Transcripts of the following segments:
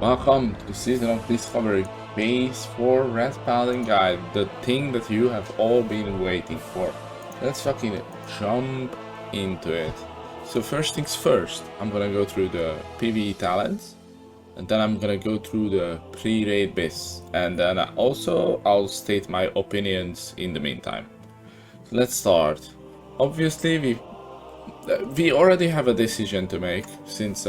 Welcome to the season of discovery, phase 4 Red Paladin guide, the thing that you have all been waiting for. Let's fucking jump into it. So first things first, I'm gonna go through the PvE talents, and then I'm gonna go through the pre-raid bits, and then I'll state my opinions in the meantime. So let's start. Obviously we already have a decision to make, since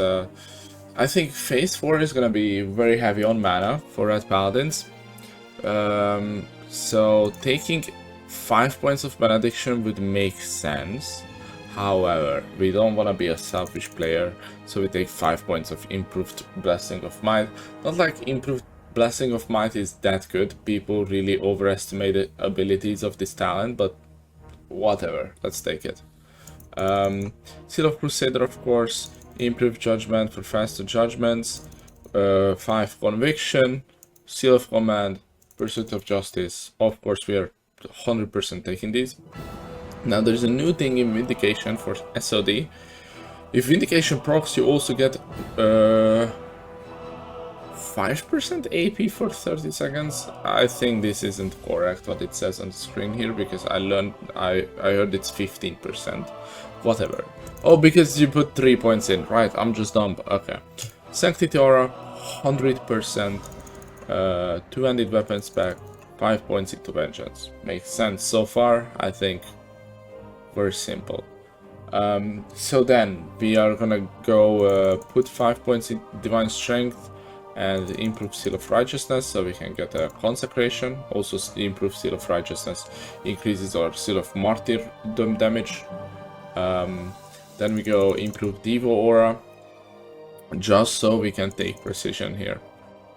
I think phase 4 is gonna be very heavy on mana for Red Paladins. So taking 5 points of Benediction would make sense. However, we don't want to be a selfish player, so we take 5 points of improved Blessing of Might. Not like improved Blessing of Might is that good, people really overestimate the abilities of this talent, but whatever, let's take it. Seal of Crusader, of course, improved Judgment for faster judgments, 5 Conviction, Seal of Command, Pursuit of Justice. Of course, we are 100% taking these. Now, there's a new thing in Vindication for SoD. If Vindication procs, you also get 5% AP for 30 seconds. I think this isn't correct what it says on the screen here, because I heard it's 15%. Whatever. Oh, because you put 3 points in, right? I'm just dumb. Okay. Sanctity Aura, 100%. Two-handed weapons back, 5 points into Vengeance. Makes sense so far, I think. Very simple. So then we are gonna go put 5 points in Divine Strength and improve Seal of Righteousness, so we can get a Consecration. Also, improve Seal of Righteousness increases our Seal of Martyrdom damage. Then we go improve Devo Aura, just so we can take Precision here.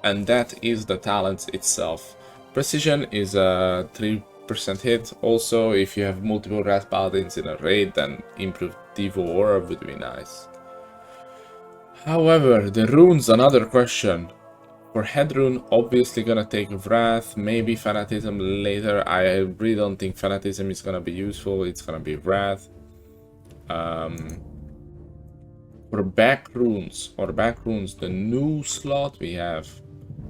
And that is the talent itself. Precision is a 3% hit. Also, if you have multiple Red Paladins in a raid, then improved Devo Aura would be nice. However, the runes, another question. For head rune, obviously gonna take Wrath, maybe Fanatism later. I really don't think Fanatism is gonna be useful, it's gonna be Wrath. For back runes, the new slot we have,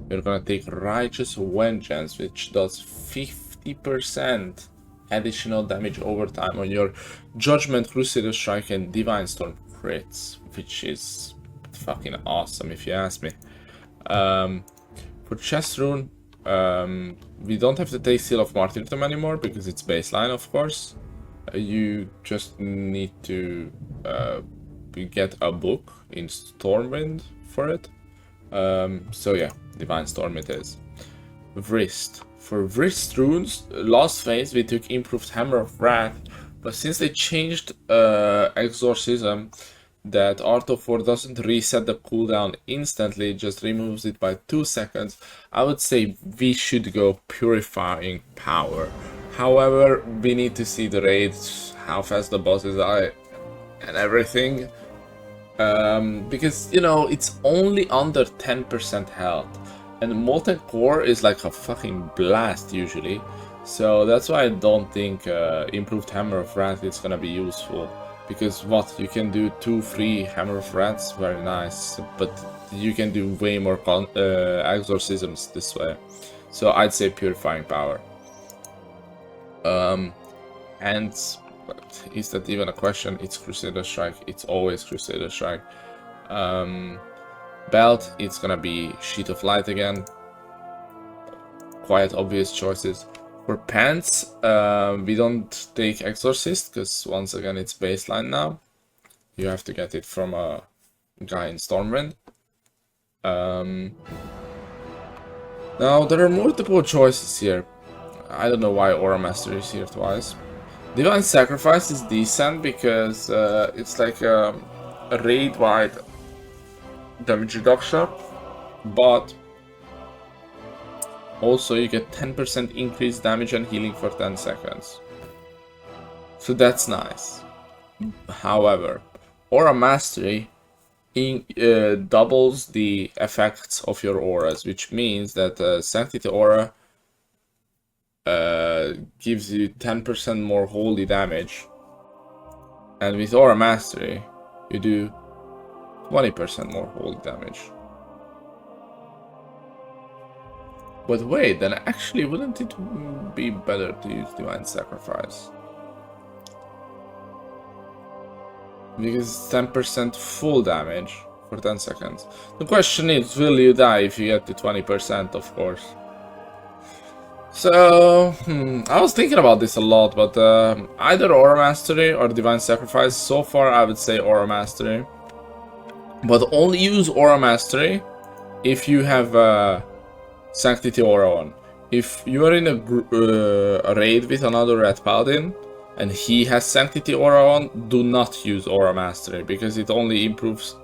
we're gonna take Righteous Vengeance, which does 50% additional damage over time on your Judgment, Crusader Strike, and Divine Storm crits, which is fucking awesome if you ask me. For chest rune, we don't have to take Seal of Martyrdom anymore because it's baseline, of course. You just need to get a book in Stormwind for it. So yeah, Divine Storm it is. Wrist. For wrist runes, last phase we took improved Hammer of Wrath, but since they changed Exorcism, that Art of War doesn't reset the cooldown instantly, it just removes it by 2 seconds, I would say we should go Purifying Power. However, we need to see the raids, how fast the bosses are, and everything. Because, you know, it's only under 10% health. And Molten Core is like a fucking blast usually. So that's why I don't think improved Hammer of Wrath is gonna be useful. Because what, you can do 2 free Hammer of Wraths, very nice. But you can do way more exorcisms this way. So I'd say Purifying Power. And is that even a question? It's Crusader Strike. It's always Crusader Strike. Belt, it's gonna be Sheet of Light again. Quite obvious choices. For pants, we don't take Exorcist because once again it's baseline now. You have to get it from a guy in Stormwind. Now there are multiple choices here. I don't know why Aura Master is here twice. Divine Sacrifice is decent because it's like a raid-wide damage reduction, but also you get 10% increased damage and healing for 10 seconds. So that's nice. However, Aura Mastery doubles the effects of your auras, which means that Sanctity Aura gives you 10% more holy damage, and with Aura Mastery you do 20% more holy damage. But wait, then actually wouldn't it be better to use Divine Sacrifice? Because it's 10% full damage for 10 seconds. The question is, will you die if you get to 20%, of course? So, I was thinking about this a lot, but either Aura Mastery or Divine Sacrifice. So far, I would say Aura Mastery. But only use Aura Mastery if you have Sanctity Aura on. If you are in a raid with another Red Paladin, and he has Sanctity Aura on, do not use Aura Mastery, because it only improves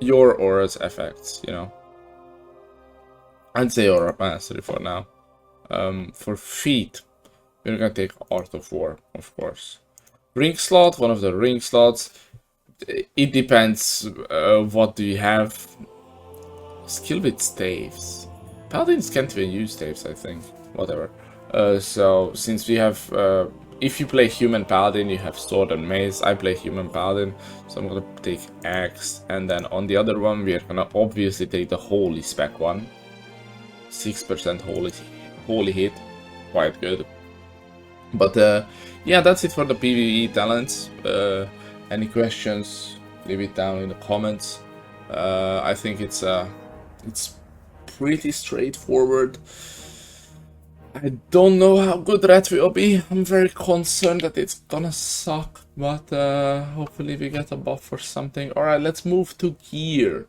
your aura's effects, you know. I'd say Aura Mastery for now. For feat, we're gonna take Art of War, of course. Ring slot, one of the ring slots. It depends what do you have. Skill with staves. Paladins can't even use staves, I think. Whatever. So, since we have... if you play Human Paladin, you have Sword and Mace. I play Human Paladin, so I'm gonna take Axe. And then on the other one, we are gonna obviously take the Holy Spec one. 6% holy hit. Quite good. But, yeah, that's it for the PvE talents. Any questions? Leave it down in the comments. I think it's pretty straightforward. I don't know how good Ret will be. I'm very concerned that it's gonna suck, but hopefully we get a buff or something. Alright, let's move to gear.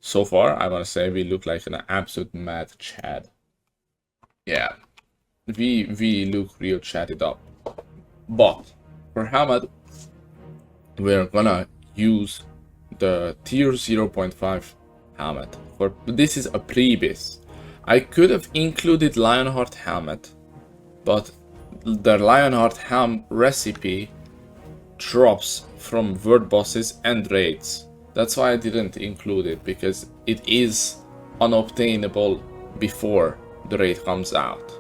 So far, I wanna say we look like an absolute mad Chad. Yeah, we look real chatted up. But for helmet, we're gonna use the tier 0.5 helmet. This is a Prebis. I could have included Lionheart helmet, but the Lionheart helm recipe drops from word bosses and raids. That's why I didn't include it, because it is unobtainable before the raid comes out.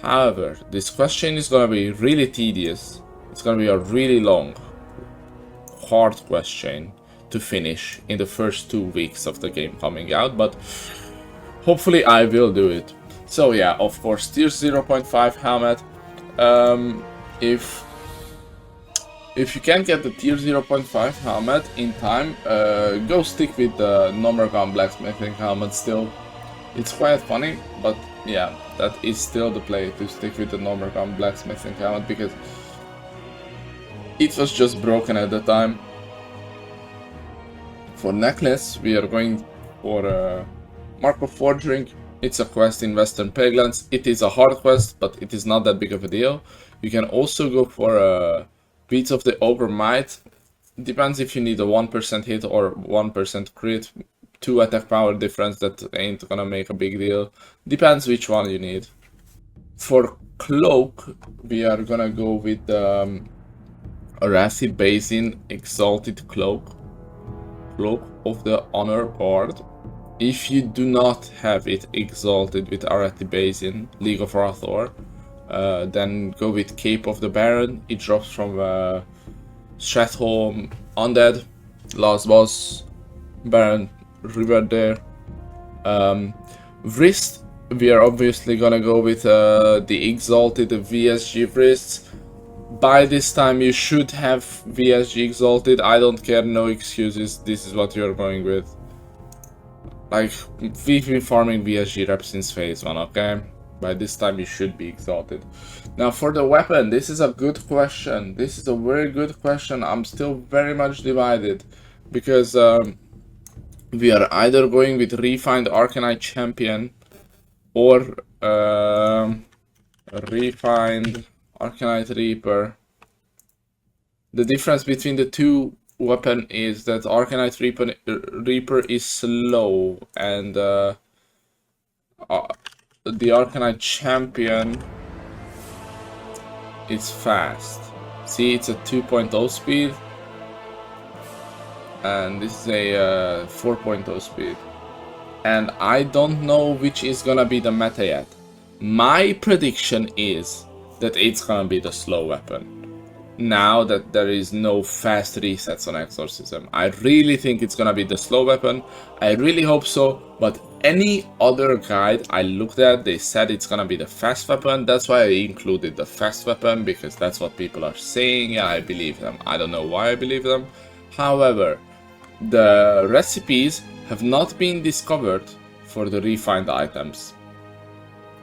However, this question is gonna be really tedious. It's gonna be a really long, hard question to finish in the first 2 weeks of the game coming out, but hopefully I will do it. So yeah, of course, tier 0.5 helmet. If you can't get the tier 0.5 helmet in time, go stick with the Nomergon blacksmithing helmet still. It's quite funny, but yeah, that is still the play, to stick with the Nomergon blacksmithing helmet, because it was just broken at the time. For necklace, we are going for Mark of Forging. It's a quest in Western Peglands. It is a hard quest, but it is not that big of a deal. You can also go for Beats of the Ogre Might. Depends if you need a 1% hit or 1% crit. 2 attack power difference, that ain't gonna make a big deal. Depends which one you need. For Cloak, we are gonna go with Arathi Basin Exalted Cloak. Cloak of the Honor Bard. If you do not have it exalted with Arathi Basin, League of Rathor, then go with Cape of the Baron. It drops from Stratholm Undead, last boss, Baron River there. Wrist, we are obviously gonna go with the exalted VSG Wrists. By this time you should have VSG exalted. I don't care, no excuses, this is what you're going with. Like, we've been farming VSG reps since phase 1, okay? By this time you should be exalted. Now for the weapon, this is a good question. This is a very good question. I'm still very much divided, because we are either going with Refined Arcanite Champion or Refined Arcanite Reaper. The difference between the two weapon is that Arcanite Reaper is slow, and the Arcanite Champion is fast. See, it's a 2.0 speed, and this is a 4.0 speed. And I don't know which is gonna be the meta yet. My prediction is that it's gonna be the slow weapon. now that there is no fast resets on Exorcism. I really think it's gonna be the slow weapon. I really hope so, but any other guide I looked at, they said it's gonna be the fast weapon. That's why I included the fast weapon, because that's what people are saying, and I believe them. I don't know why I believe them. However, the recipes have not been discovered for the refined items.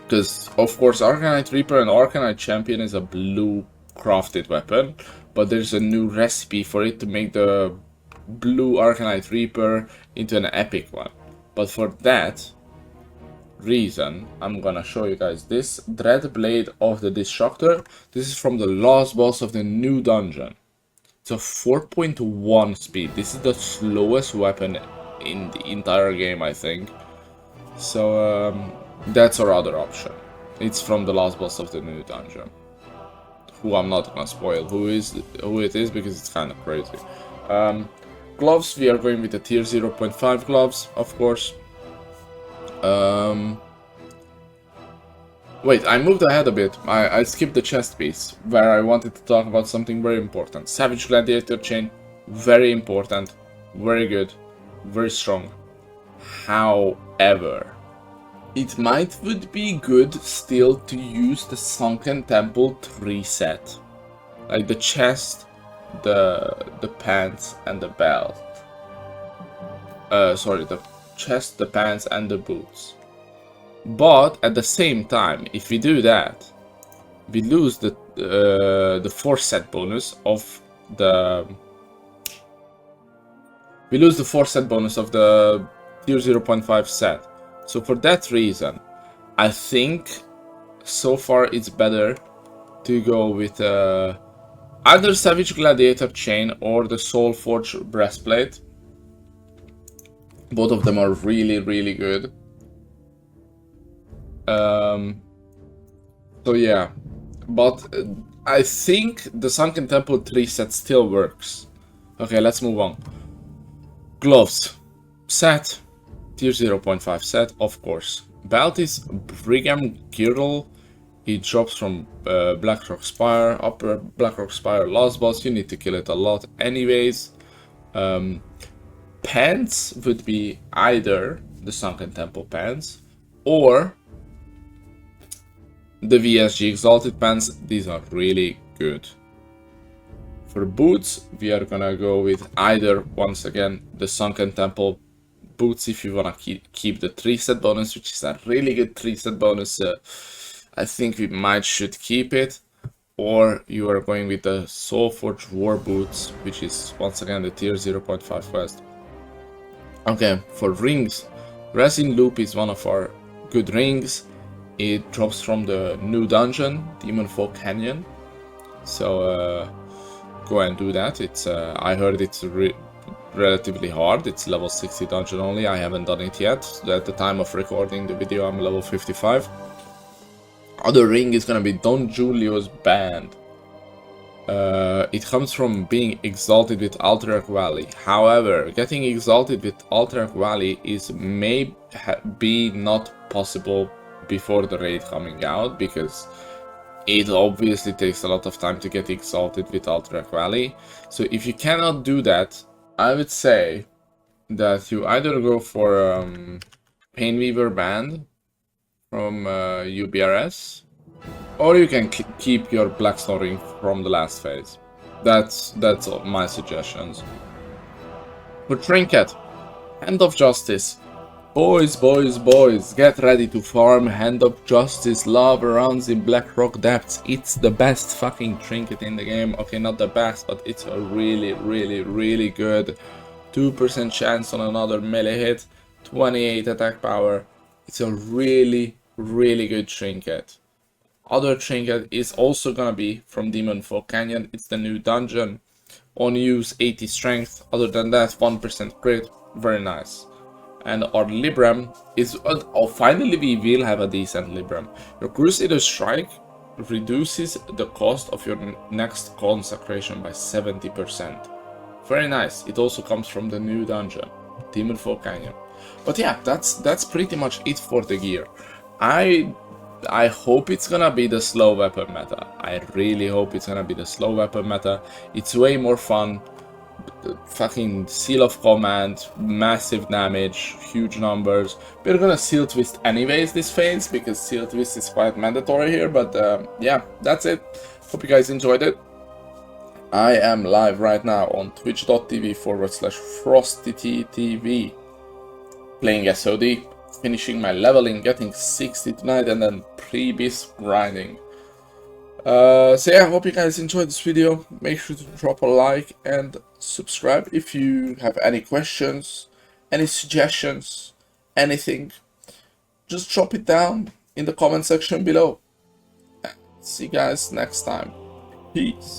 Because, of course, Arcanite Reaper and Arcanite Champion is a blue crafted weapon, but there's a new recipe for it to make the blue Arcanite Reaper into an epic one. But for that reason, I'm gonna show you guys this Dread Blade of the Destructor. This is from the last boss of the new dungeon. It's a 4.1 speed. This is the slowest weapon in the entire game, I think. So that's our other option. It's from the last boss of the new dungeon, who I'm not gonna spoil who it is because it's kind of crazy. Gloves, we are going with the tier 0.5 gloves, of course. Wait, I moved ahead a bit. I skipped the chest piece, where I wanted to talk about something very important. Savage Gladiator chain, very important, very good, very strong. However, it would be good still to use the Sunken Temple 3 set. Like the chest, the pants, and the belt. Sorry, the chest, the pants, and the boots. But at the same time, if we do that, we lose the 4 set bonus of the... We lose the 4 set bonus of the tier 0.5 set. So for that reason, I think so far it's better to go with either Savage Gladiator chain or the Soulforge breastplate. Both of them are really, really good. So yeah, but I think the Sunken Temple 3 set still works. Okay, let's move on. Gloves set, tier 0.5 set, of course. Belt is Brigham Girdle. It drops from Blackrock Spire, upper Blackrock Spire, last boss. You need to kill it a lot anyways. Pants would be either the Sunken Temple pants or the VSG Exalted pants. These are really good. For boots, we are gonna go with either, once again, the Sunken Temple boots if you wanna keep the 3 set bonus, which is a really good 3 set bonus. I think we should keep it. Or you are going with the Soulforge War Boots, which is once again the tier 0.5 quest. Okay, for rings, Resin Loop is one of our good rings. It drops from the new dungeon, Demon Folk Canyon. So go and do that. It's I heard it's relatively hard. It's level 60 dungeon only. I haven't done it yet. So at the time of recording the video, I'm level 55. Other ring is gonna be Don Julio's Band. It comes from being exalted with Alterac Valley. However, getting exalted with Alterac Valley may be not possible before the raid coming out, because it obviously takes a lot of time to get exalted with Alterac Valley. So if you cannot do that, I would say that you either go for Painweaver Band from UBRS, or you can keep your Blackstone ring from the last phase. That's all my suggestions. For Trinket, Hand of Justice. Boys, get ready to farm Hand of Justice lava rounds in Blackrock Depths. It's the best fucking trinket in the game. Okay, not the best, but it's a really good 2% chance on another melee hit, 28 attack power. It's a really good trinket. Other trinket is also gonna be from Demon Folk Canyon. It's the new dungeon. On use 80 strength. Other than that, 1% crit. Very nice. And our Libram is... finally we will have a decent Libram. Your Crusader Strike reduces the cost of your next consecration by 70%. Very nice. It also comes from the new dungeon, Demon Folk Canyon. But yeah, that's pretty much it for the gear. I I hope it's gonna be the slow weapon meta. I really hope it's gonna be the slow weapon meta. It's way more fun. Fucking seal of command, massive damage, huge numbers. We're gonna seal twist anyways this phase because seal twist is quite mandatory here. But yeah, that's it. Hope you guys enjoyed it. I am live right now on twitch.tv/FrostyTTV playing SOD, finishing my leveling, getting 60 tonight, and then pre-bis grinding. So yeah, I hope you guys enjoyed this video. Make sure to drop a like and subscribe. If you have any questions, any suggestions, anything, just drop it down in the comment section below. See you guys next time. Peace.